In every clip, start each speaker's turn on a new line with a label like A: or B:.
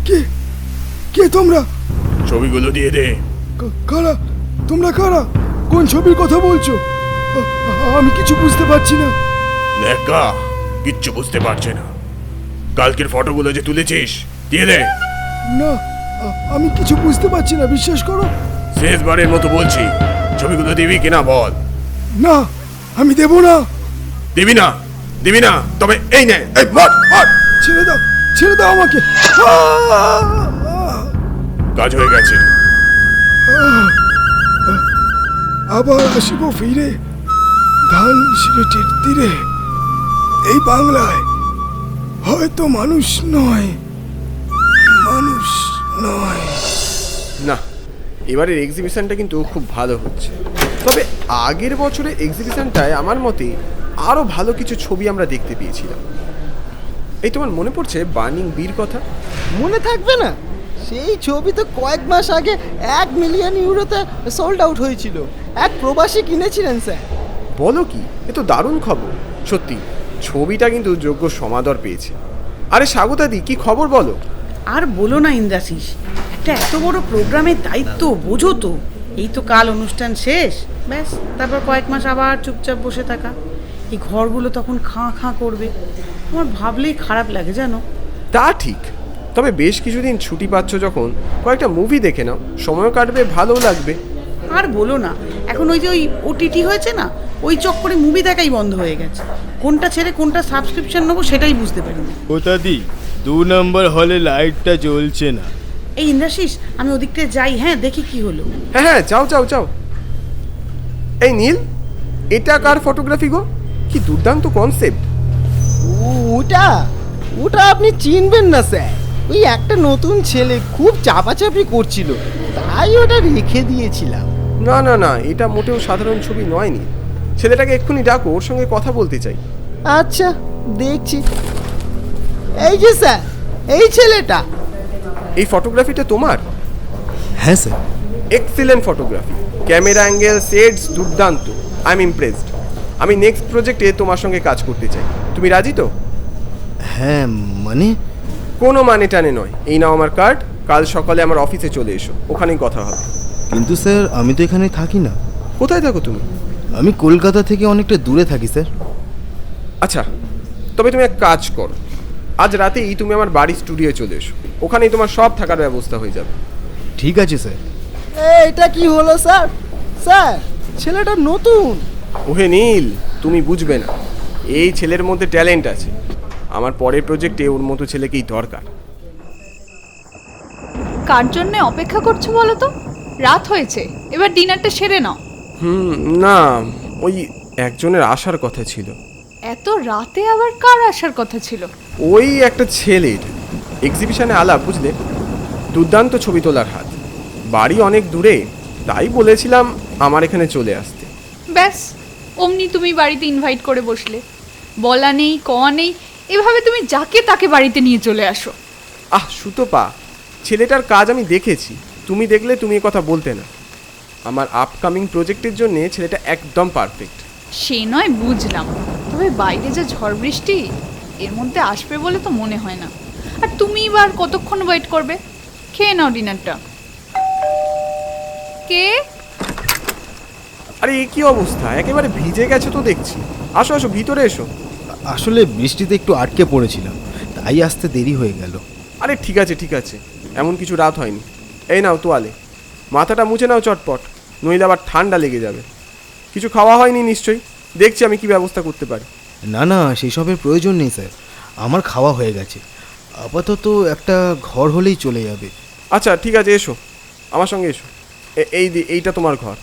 A: কে কে তোমরা?
B: ছবিগুলো দিয়ে দে।
A: কারা তোমরা? কারা? কোন ছবির কথা বলছো? আমি কিছু বুঝতে পারছি না।
B: নেকা কিচ্ছু বুঝতে পারছে না। কালকের ফটোগুলো যে তুলেছিস দিয়ে দে।
A: না, আমি কিছু বুঝতে পারছি না, বিশ্বাস করো।
B: শেষবারের মতো বলছি, ছবিগুলো দিবি কিনা বল।
A: না, আমি দেব না।
B: দিবি না? দিবি না? তবে এই নে, এই মার মার।
A: ছেড়ে দাও, ছেড়ে দাও আমাকে।
B: কাজ হয়ে গেছে।
A: আবার আসিব ফিরে ধান সিলেটের তীরে, এই বাংলায় হয়তো মানুষ নয়, মানুষ নয়।
C: না, এবারের এক্সিবিশনটা কিন্তু খুব ভালো হচ্ছে। তবে আগের বছরের এক্সিবিশনটায় আমার মতে আরও ভালো কিছু ছবি আমরা দেখতে পেয়েছিলাম। এই তোমার মনে পড়ছে বার্নিং বির কথা?
D: মনে থাকবে না? সেই ছবি তো কয়েক মাস আগে 1 মিলিয়ন ইউরোতে সোল্ড আউট হয়েছিল। এক প্রবাসী কিনেছিলেন স্যার।
C: বলো কি, এ তো দারুণ খবর। সত্যি ছবিটা কিন্তু যোগ্য সমাদর পেয়েছে। আরে স্বাগতাদি, কি খবর বলো?
E: আর বলো না ইন্দ্রাশিস, একটা এত বড় প্রোগ্রামের দায়িত্ব বোঝো তো। এই তো কাল অনুষ্ঠান শেষ, ব্যাস তারপর কয়েক মাস আবার চুপচাপ বসে থাকা। এই ঘরগুলো তখন খাঁ খাঁ করবে। আমার ভাবলেই খারাপ লাগে জানো।
C: তা ঠিক, তবে বেশ কিছুদিন ছুটি পাচ্ছ যখন কয়েকটা মুভি দেখে নাও, সময় কাটবে, ভালোও লাগবে।
E: আর বলো না, এখন ওই যে ওই ওটিটি হয়েছে না, ওই চক্করে মুভি দেখাই বন্ধ হয়ে গেছে। কোনটা ছেড়ে কোনটা সাবস্ক্রিপশন নেবো সেটাই বুঝতে পারিনি।
F: ওতাদি 2 নম্বর হলে লাইটটা জ্বলছে না।
E: এই ইন্দ্রাশিস, আমি ওদিকটা যাই, হ্যাঁ দেখি কি হলো।
C: হ্যাঁ হ্যাঁ, যাও যাও যাও। এই নীল, এটা কার ফটোগ্রাফি গো? কি দুর্দান্ত কনসেপ্ট।
D: ওটা ওটা আপনি চিনবেন না স্যার। ওই একটা নতুন ছেলে খুব চাপাচাপি করছিল, তাই ওটা রেখে দিয়েছিলাম।
C: না না না, এটা মোটেও সাধারণ ছবি নয়নি। ছেলেটাকে এক্ষুনি ডাকো, ওর সঙ্গে কথা বলতে চাই।
D: আচ্ছা, দেখছি। এই যে স্যার, এই ছেলেটা।
C: এই ফটোগ্রাফিটা তোমার?
F: হ্যাঁ sir.
C: Excellent photography, camera angle, sets দুর্দান্ত। I am impressed. আমি নেক্সট প্রজেক্টে তোমার সঙ্গে কাজ করতে চাই। তুমি রাজি তো?
F: হ্যাঁ মানে?
C: কোনো মানে টানে নয়। এই নাও আমার কার্ড, কাল সকালে আমার অফিসে চলে এসো, ওখানেই কথা হবে।
F: কিন্তু স্যার আমি তো এখানে থাকি না।
C: কোথায় থাকো তুমি?
F: আমি কলকাতা থেকে অনেকটা দূরে থাকি স্যার।
C: আচ্ছা, তবে তুমি এক কাজ করো, আজ রাতেই তুমি আমার বাড়ির স্টুডিও চলে এসো, ওখানেই তোমার সব থাকার ব্যবস্থা হয়ে যাবে।
F: ঠিক আছে স্যার।
D: এটা কি হলো স্যার? স্যার, ছেলেটা নতুন।
C: ওহে নীল, তুমি বুঝবে না, এই ছেলের মধ্যে ট্যালেন্ট আছে। আমার পরের প্রজেক্টে ওর মতো ছেলেকেই দরকার।
G: কার জন্য অপেক্ষা করছো বলো তো? রাত হয়েছে, এবার ডিনারটা সেরে নাও।
C: না, ওই একজনের আসার কথা ছিল।
G: এত রাতে আবার কার আসার কথা ছিল?
C: ওই একটা ছেলের এক্সিবিশনে আলাপ, বুঝলে, দুর্দান্ত ছবি তোলার হাত, বাড়ি অনেক দূরে, তাই বলেছিলাম আমার এখানে চলে আসতে।
G: ব্যাস, অমনি তুমি বাড়িতে ইনভাইট করে বসলে। বলা নেই কওয়া নেই, এভাবে তুমি যাকে তাকে বাড়িতে নিয়ে চলে আসো।
C: সুতপা, ছেলেটার কাজ আমি দেখেছি, তুমি দেখলে তুমি এ কথা বলতে না। আমার আপকামিং প্রজেক্টের জন্য ছেলেটা একদম পারফেক্ট।
G: সে নয় বুঝলাম, তবে বাইরে যা ঝড় বৃষ্টি, এর মধ্যে আসবে বলে তো মনে হয় না। আর তুমি এবার কতক্ষণ ওয়েট করবে? খেয়ে নাও ডিনারটা। কে?
C: আরে এ কি অবস্থা, একেবারে ভিজে গেছে তো দেখছি। আসো আসো, ভিতরে এসো।
F: আসলে বৃষ্টিতে একটু আটকে পড়েছিলাম, তাই আসতে দেরি হয়ে গেল।
C: আরে ঠিক আছে ঠিক আছে, এমন কিছু রাত হয়নি। এই নাও তোয়ালে, মাথাটা মুছে নাও চটপট, নইলে আবার ঠান্ডা লেগে যাবে। কিছু খাওয়া হয়নি নিশ্চয়ই, দেখছি আমি কি ব্যবস্থা করতে পারি।
F: না না, সেসবের প্রয়োজন নেই স্যার, আমার খাওয়া হয়ে গেছে। আপাতত একটা ঘর হলেই চলে যাবে।
C: আচ্ছা ঠিক আছে, এসো আমার সঙ্গে এসো। এইটা তোমার ঘর।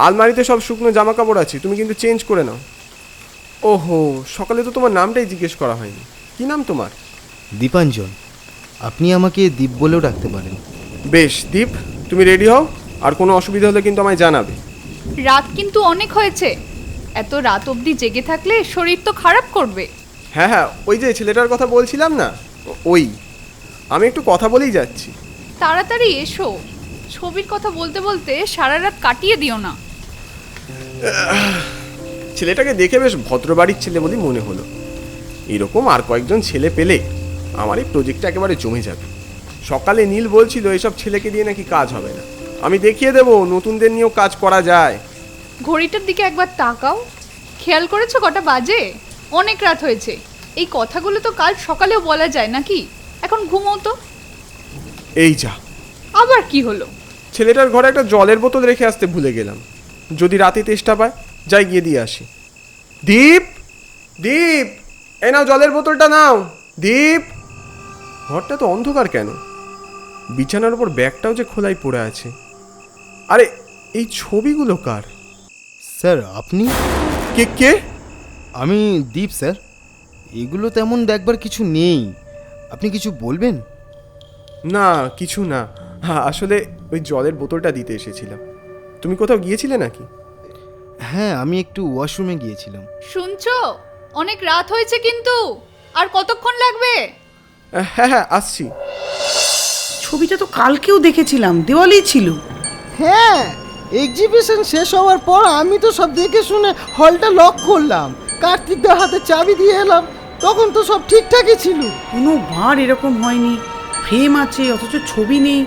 C: আলমারিতে সব শুকনো জামা কাপড় আছে, তুমি কিন্তু চেঞ্জ করে নাও। ওহো, সকালে তো তোমার নামটাই জিজ্ঞেস করা হয়নি। কি নাম তোমার?
F: দীপাঞ্জন। আপনি আমাকে দীপ বলেও ডাকতে পারেন।
C: বেশ দীপ, তুমি রেডি হও, আর কোনো অসুবিধা হলে কিন্তু আমায় জানাবে।
G: রাত কিন্তু অনেক হয়েছে, এত রাত অবধি জেগে থাকলে শরীর তো খারাপ করবে।
C: হ্যাঁ হ্যাঁ, ওই যে ছেলেটার কথা বলছিলাম না, ওই। আমি একটু কথা বলেই যাচ্ছি।
G: তাড়াতাড়ি এসো, ছবির কথা বলতে বলতে সারা রাত কাটিয়ে দিও না।
C: ছেলেটাকে দেখে বেশ ভদ্রবাড়ির ছেলে বলেই মনে হলো। এরকম আর কয়েকজন ছেলে পেলে আমার এই প্রজেক্টটা একেবারে জমে যাবে। সকালে নীল বলছিল এসব ছেলেকে দিয়ে নাকি কাজ হবে না। আমি দেখিয়ে দেবো নতুনদের নিয়েও কাজ করা যায়।
G: ঘড়িটার দিকে একবার তাকাও, খেয়াল করেছো কটা বাজে? অনেক রাত হয়েছে। এই কথাগুলো তো কাল সকালেও বলা যায় নাকি? এখন ঘুমো তো।
C: এই যা,
G: আবার কি হলো?
C: ছেলেটার ঘরে একটা জলের বোতল রেখে আসতে ভুলে গেলাম। যদি রাতে তেষ্টা পায়, যাই গিয়ে দিয়ে আসি। দীপ, দীপ, এই নাও জলের বোতলটা নাও। দীপ, ঘরটা তো অন্ধকার কেন? বিছানার উপর ব্যাগটাও যে খোলাই পড়ে আছে। আরে এই ছবিগুলো কার?
F: স্যার আপনি?
C: কে কে?
F: আমি দীপ স্যার। এগুলো তেমন দেখবার কিছু নেই, আপনি কিছু বলবেন?
C: না কিছু না, হ্যাঁ আসলে ওই জলের বোতলটা দিতে এসেছিলাম। তুমি কোথাও গিয়েছিলে নাকি?
F: হ্যাঁ, আমি একটু ওয়াশরুমে গিয়েছিলাম।
G: শুনছো? অনেক রাত হয়েছে কিন্তু। আর কতক্ষণ লাগবে?
C: হ্যাঁ হ্যাঁ আসছি।
E: ছবিটা তো কালকেও দেখেছিলাম, দেওয়ালেই ছিল।
D: হ্যাঁ, এক্সিবিশন শেষ হওয়ার পর আমি তো সব দেখে শুনে হলটা লক করলাম, কার্তিকদের হাতে চাবি দিয়ে এলাম। তখন তো সব ঠিকঠাকই ছিল।
E: কোনো বার এরকম হয়নি, ফ্রেম আছে অথচ ছবি নেই।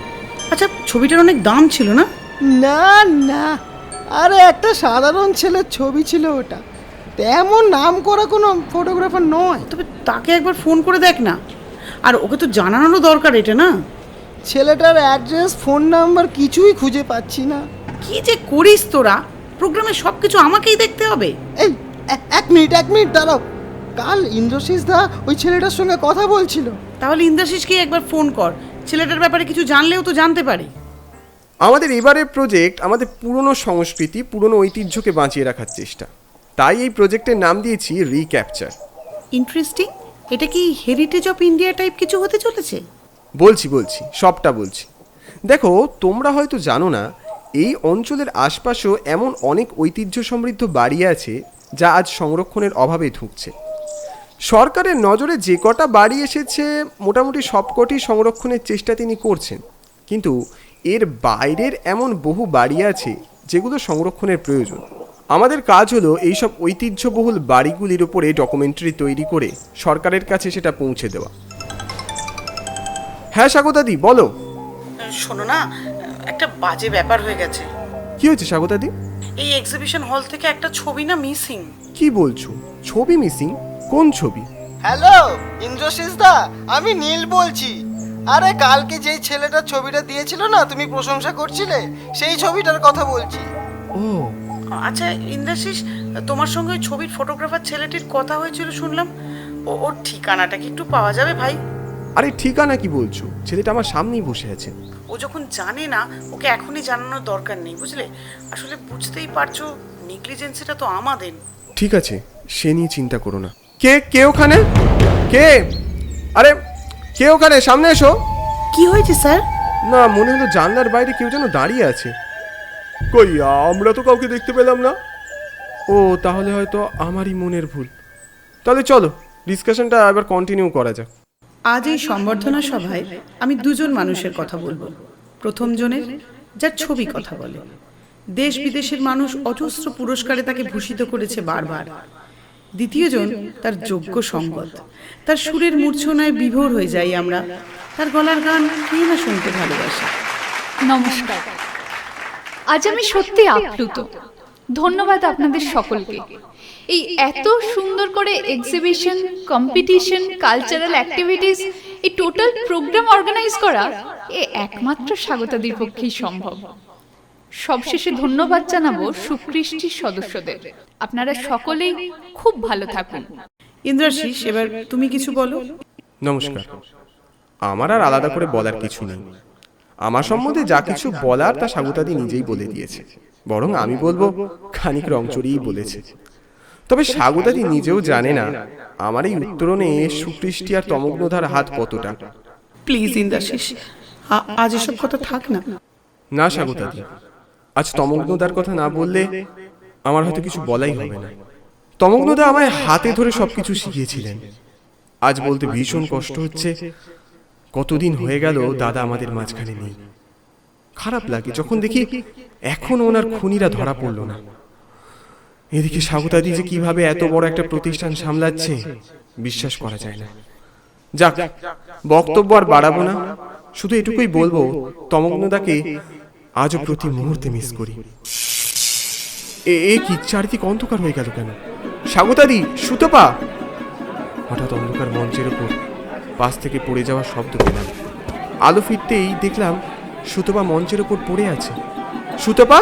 E: আচ্ছা, ছবিটার অনেক দাম ছিল না?
D: না না, আরে একটা সাধারণ ছেলের ছবি ছিল ওটা, তেমন নাম করা কোনো ফটোগ্রাফার নয়।
E: তবে তাকে একবার ফোন করে দেখ না। আর ওকে তো জানানোরও দরকার এটা, না?
D: ছেলেটার অ্যাড্রেস, ফোন নাম্বার কিছুই খুঁজে পাচ্ছি না।
E: কি যে করিস তোরা, প্রোগ্রামে সব কিছু আমাকেই দেখতে হবে?
D: এই এক মিনিট দাঁড়াও। কাল ইন্দ্রশিস দা ওই ছেলেটার সঙ্গে কথা বলছিল।
E: তাহলে ইন্দ্রাশিসকে একবার ফোন কর, ছেলেটার ব্যাপারে কিছু জানলেও তো জানতে পারে।
C: আমাদের এবারের প্রজেক্ট আমাদের পুরনো সংস্কৃতি, পুরনো ঐতিহ্যকে বাঁচিয়ে রাখার চেষ্টা। তাই এই প্রজেক্টের নাম দিয়েছি রিক্যাপচার।
E: ইন্টারেস্টিং। এটা কি হেরিটেজ অফ ইন্ডিয়া টাইপ কিছু হতে চলেছে?
C: বলছি সবটা বলছি। দেখো, তোমরা হয়তো জানো না, এই অঞ্চলের আশপাশেও এমন অনেক ঐতিহ্য সমৃদ্ধ বাড়ি আছে যা আজ সংরক্ষণের অভাবে ধুঁকছে। সরকারের নজরে যে কটা বাড়ি এসেছে মোটামুটি সবকটি সংরক্ষণের চেষ্টা তিনি করছেন, কিন্তু এর বাইরের এমন বহু বাড়ি আছে যেগুলো সংরক্ষণের প্রয়োজন। আমাদের কাজ হলো এইসব ঐতিহ্যবহুল বাড়িগুলির উপরে ডকুমেন্টারি তৈরি করে সরকারের কাছে সেটা পৌঁছে দেওয়া। হ্যাঁ স্বাগতাদি, বলো।
E: শোনো না, একটা বাজে ব্যাপার হয়ে গেছে।
C: কি হয়েছে স্বাগতাদি?
E: এই এক্সিবিশন হল থেকে একটা ছবি না মিসিং।
C: কি বলছো? ছবি মিসিং? কোন ছবি?
D: হ্যালো ইন্দ্রশিস দা, আমি নীল বলছি। আরে কালকে যেই ছেলেটার ছবিটা দিয়েছিল না, তুমি প্রশংসা করছিলে, সেই ছবিটার কথা বলছি।
C: ও
E: আচ্ছা ইন্দ্রাশিস, তোমার সঙ্গে ওই ছবির ফটোগ্রাফার ছেলেটির কথা হয়েছিল শুনলাম। ওর ঠিকানাটা কি একটু পাওয়া যাবে ভাই?
C: আরে ঠিকানা কি বলছো? ছেলেটা আমার সামনেই বসে আছে।
E: ও যখন জানে না, ওকে এখনই জানানোর দরকার নেই, বুঝলে? আসলে বুঝতেই পারছো, নেগলিজেন্সিটা তো আমাদের।
C: ঠিক আছে, সে নিয়ে চিন্তা করো না। কে ওখানে? কে? আরে কে ওখানে? সামনে এসো।
E: কি হয়েছে স্যার?
C: না, মনে হলো জানলার বাইরে কেউ যেন দাঁড়িয়ে আছে। কই, আমরা তো কাউকে দেখতে পেলাম না। ও তাহলে হয়তো আমারই মনের ভুল। তাহলে চলো ডিসকাশনটা এবার কন্টিনিউ করা যাক।
E: আজ এই সম্বর্ধনা সভায় আমি দুজন মানুষের কথা বলবো। প্রথম জনের, যার ছবি কথা বলে। দেশ বিদেশের মানুষ অজস্র পুরস্কারে তাকে ভূষিত করেছে বারবার। দ্বিতীয়জন তার যোগ্য সঙ্গত। তার সুরের মূর্ছনায় বিভোর হয়ে যাই আমরা। তার গলার গান কে না শুনতে ভালোবাসে।
G: নমস্কার। আজ আমি সত্যি আপ্লুত। ধন্যবাদ আপনাদের সকলকে। এই এত সুন্দর করে এক্সিবিশন, কম্পিটিশন, কালচারাল অ্যাক্টিভিটিস, এই টোটাল প্রোগ্রাম অর্গানাইজ করা একমাত্র স্বাগতাদির পক্ষেই সম্ভব। সবশেষে ধন্যবাদ জানাবো সুকৃষ্টির সদস্যদের। আপনারা সকলেই খুব ভালো থাকুন।
E: ইন্দ্রাশিস, এবার তুমি কিছু বলো।
C: নমস্কার। আমার আর আলাদা করে বলার কিছু নেই। আমার সম্বন্ধে যা কিছু বলার তা স্বাগতাদি নিজেই বলে দিয়েছে। বরং আমি বলবো খানিক রং চড়িয়েই বলেছে। তবে স্বাগতাদি নিজেও জানে না আমার এই উত্তরণে সুকৃষ্টি আর তমগ্নধার হাত কতটা।
E: প্লিজ ইন্দ্রাশিস, আজ এসব কথা থাক না।
C: না স্বাগতাদি, আজ তমগ্নদার কথা না বললে আমার হয়তো কিছু বলাই হবে না। তমগ্নদা আমায় হাতে ধরে সবকিছু শিখিয়েছিলেন। আজ বলতে ভীষণ কষ্ট হচ্ছে, কতদিন হয়ে গেল দাদা আমাদের মাঝখানে নেই। খারাপ লাগে যখন দেখি এখনো ওনার খুনিরা ধরা পড়ল না। এদিকে স্বাগতাদি যে কিভাবে এত বড় একটা প্রতিষ্ঠান সামলাচ্ছে বিশ্বাস করা যায় না। যাক, বক্তব্য আর বাড়াবো না, শুধু এটুকুই বলবো তমগ্নদাকে আজও প্রতি মুহূর্তে মিস করি। এ কি, চারিদিক অন্ধকার হয়ে গেল কেন? স্বাগতাদি, সুতপা! হঠাৎ অন্ধকার মঞ্চের ওপর পাশ থেকে পড়ে যাওয়ার শব্দ পেলাম। আলো ফিরতেই দেখলাম সুতপা মঞ্চের ওপর পড়ে আছে। সুতপা,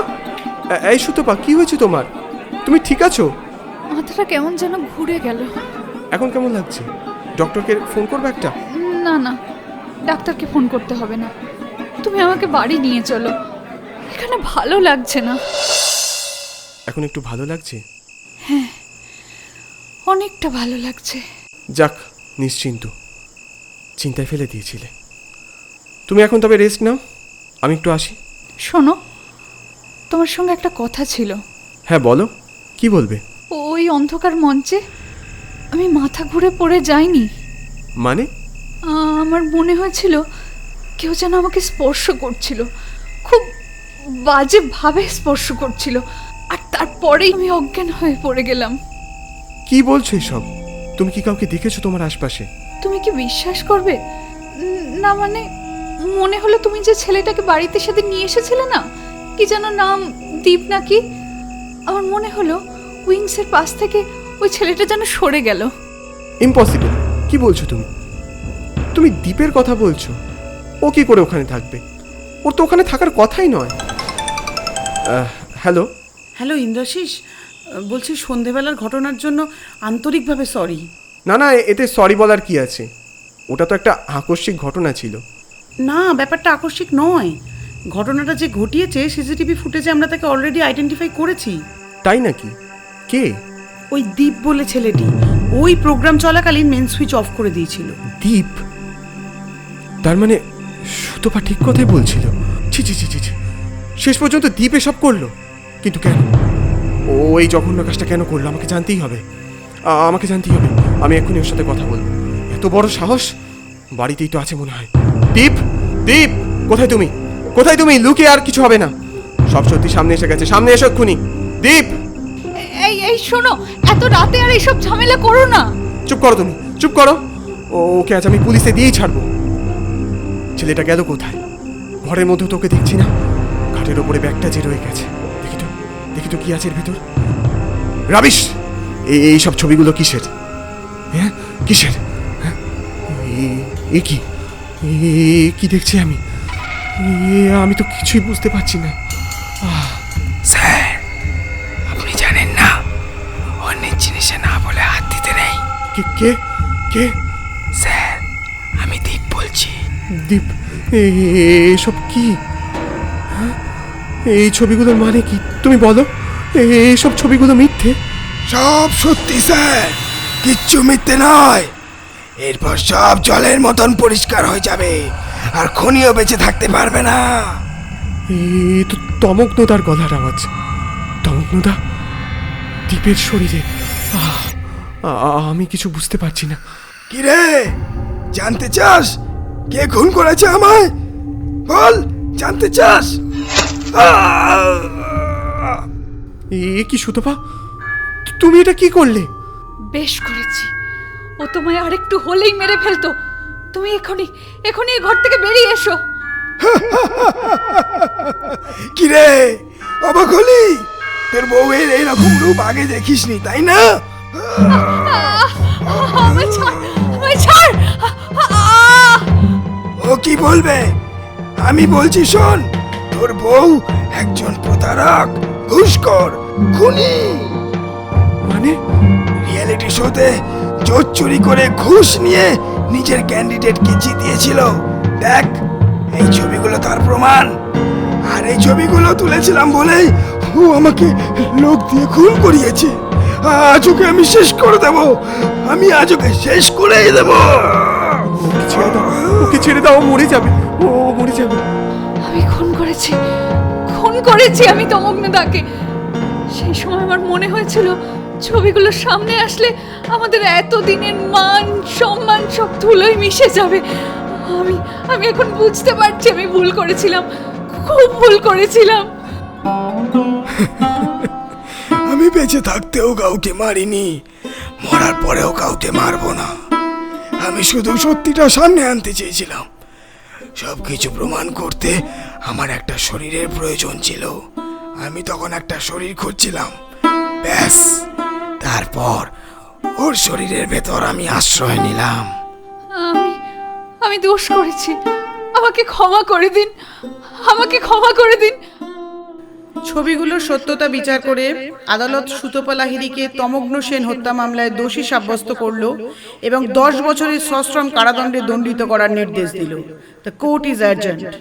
C: এই সুতপা, কি হয়েছে তোমার? তুমি ঠিক আছো?
G: মাথাটা কেমন যেন ঘুরে গেল।
C: এখন কেমন লাগছে? ডক্টরকে ফোন করবে একটা?
G: না না, ডাক্তারকে ফোন করতে হবে না, তুমি আমাকে বাড়ি নিয়ে চলো, এখানে ভালো লাগছে না।
C: এখন একটু ভালো লাগছে?
G: অনেকটা ভালো লাগছে।
C: যাক, নিশ্চিন্ত, চিন্তায় ফেলে দিয়েছিলে। তুমি এখন তবে রেস্ট নাও, আমি একটু আসি।
G: শোনো, তোমার সঙ্গে একটা কথা ছিল।
C: হ্যাঁ বলো, কি বলবে?
G: ওই অন্ধকার মঞ্চে আমি মাথা ঘুরে পড়ে যাইনি।
C: মানে?
G: আমার মনে হয়েছিল কেউ যেন আমাকে স্পর্শ করছিল, খুব বাজেভাবে স্পর্শ করছিল, আর তারপরেই আমি অজ্ঞান হয়ে পড়ে গেলাম।
C: কি বলছো এসব? তুমি কি কাউকে দেখেছো তোমার আশপাশে?
G: তুমি কি বিশ্বাস করবে না, মানে মনে হলো তুমি যে ছেলেটাকে বাড়িতে সাথে নিয়ে এসেছিলে না, কি যেন নাম, দীপ নাকি, আমার মনে হলো উইংসের পাশ থেকে ওই ছেলেটা যেন সরে গেল।
C: ইম্পসিবল! কি বলছো তুমি? তুমি দ্বীপের কথা বলছো? ও কি করে ওখানে থাকবে? ওর তো ওখানে থাকার কথাই নয়। হ্যালো
E: হ্যালো ইন্দ্রাশিস, বলছি সন্ধেবেলার ঘটনার জন্য আন্তরিকভাবে সরি।
C: না না, এতে সরি বলার কি আছে? ওটা তো একটা আকস্মিক ঘটনা ছিল।
E: না, ব্যাপারটা আকস্মিক নয়, ঘটনাটা যে ঘটিয়েছে সিসিটিভি ফুটেজে আমরা তাকে অলরেডি আইডেন্টিফাই করেছি।
C: তাই নাকি? কে?
E: ওই দীপ বলে ছেলেটি, ওই প্রোগ্রাম চলাকালীন মেন সুইচ অফ করে দিয়েছিল।
C: দীপ? তার মানে সুতপা ঠিক কথাই বলছিল। ছি ছি ছি ছি ছি, শেষ পর্যন্ত দীপ এসব করলো? কিন্তু কেন? ও এই জঘন্য কাজটা কেন করলো? আমাকে জানতেই হবে, আমাকে জানতেই হবে। আমি এক্ষুনি ওর সাথে কথা বলবো। এত বড় সাহস! বাড়িতেই তো আছে মনে হয়। দীপ, দীপ, কোথায় তুমি? কোথায় তুমি? লুকিয়ে আর কিছু হবে না, সব সত্যি সামনে এসে গেছে। সামনে এসো এক্ষুনি। দীপ!
G: এই এই শোনো, এত রাতে আর এইসব ঝামেলা করো না।
C: চুপ করো তুমি, চুপ করো। ওকে আজ আমি পুলিশে দিয়েই ছাড়বো। ছেলেটা গেল কোথায়? ঘরের মধ্যে তোকে দেখছি না, খাটের ওপরে ব্যাগটা যে রয়ে গেছে। দেখি তো কি আছে এর ভিতর। রাবিশ! এই সব ছবিগুলো কিসের? হ্যাঁ, কিসের? হ্যাঁ? এ কি? কি দেখছি আমি? আমি তো কিছুই বুঝতে পারছি না।
A: স্যার, আপনি জানেন না অনেক জিনিসে না বলে হাত দিতে নেই।
C: কে কে কে?
A: স্যার, আমি দীপ বলছি।
C: দীপ? এসব কি? হ্যাঁ? এই ছবিগুলোর মানে কি তুমি বলো? এইসব ছবিগুলো মিথ্যে?
A: সব সত্যি স্যার, কিচ্ছু মিথ্যে নয়। এরপর সব জলের মতন পরিষ্কার হয়ে যাবে, আর খনিও বেঁচে থাকতে পারবে না।
C: এই তো তমগ্নদার গলার আওয়াজ। তমগ্নদা দীপের শরীরে। আমি কিছু বুঝতে পারছি না।
A: কি রে, জানতে চাস কে খুন করেছে আমায়? বল, জানতে চাস?
C: এ কি সুতপা, তুমি এটা কি করলে?
G: বেশ করেছি, ও তোমায় আরেকটু হলেই মেরে ফেলতো। তুমি এখনই এখনই এই ঘর থেকে বেরিয়ে এসো।
A: কি রে, অবাক হলি? তোর বউয়ের এইরকম রূপ আগে দেখিসনি, তাই না?
G: আমায় ছাড়, আমায় ছাড়।
A: ও কি বলবে? আমি বলছি শোন, তোর বউ একজন প্রতারক, ঘুষখোর, খুনি।
C: মানে?
A: রিয়েলিটি শোতে জোর চুরি করে ঘুষ নিয়ে নিজের ক্যান্ডিডেটকে জিতিয়েছিল। দেখ, এই ছবিগুলো তার প্রমাণ। আর এই ছবিগুলো তুলেছিলাম বলেই ও আমাকে লোক দিয়ে খুন করিয়েছে। আজ ওকে আমি শেষ করে দেব, আমি আজ ওকে শেষ করেই দেব।
C: ওকে ছেড়ে দাও, ওকে ছেড়ে দাও, ও মরে যাবে, ও মরে যাবে।
G: আমি খুন করেছি আমি তমগ্নদাকে। সেই সময় আমার মনে হয়েছিল ছবিগুলো সামনে আসলে আমাদের এতদিনের মান সম্মান সব ধুলোয় মিশে যাবে। আমি এখন বুঝতে পারছি আমি ভুল করেছিলাম, খুব ভুল করেছিলাম।
A: আমি বেঁচে থাকতেও কাউকে মারিনি, মরার পরেও কাউকে মারবো না। আমি শুধু সত্যিটা সামনে আনতে চেয়েছিলাম। সবকিছু প্রমাণ করতে আমার একটা শরীরের প্রয়োজন ছিল। আমি তখন একটা শরীর খুঁজছিলাম, ব্যাস। তারপর ওর শরীরের ভেতর আমি আশ্রয় নিলাম।
G: আমি দোষ করেছি, আমাকে ক্ষমা করে দিন, আমাকে ক্ষমা করে দিন।
E: ছবিগুলোর সত্যতা বিচার করে আদালত সুতপা লাহিড়ীকে তমগ্ন সেন হত্যা মামলায় দোষী সাব্যস্ত করল এবং 10 বছরের সশ্রম কারাদণ্ডে দণ্ডিত করার নির্দেশ দিল। The court is adjourned.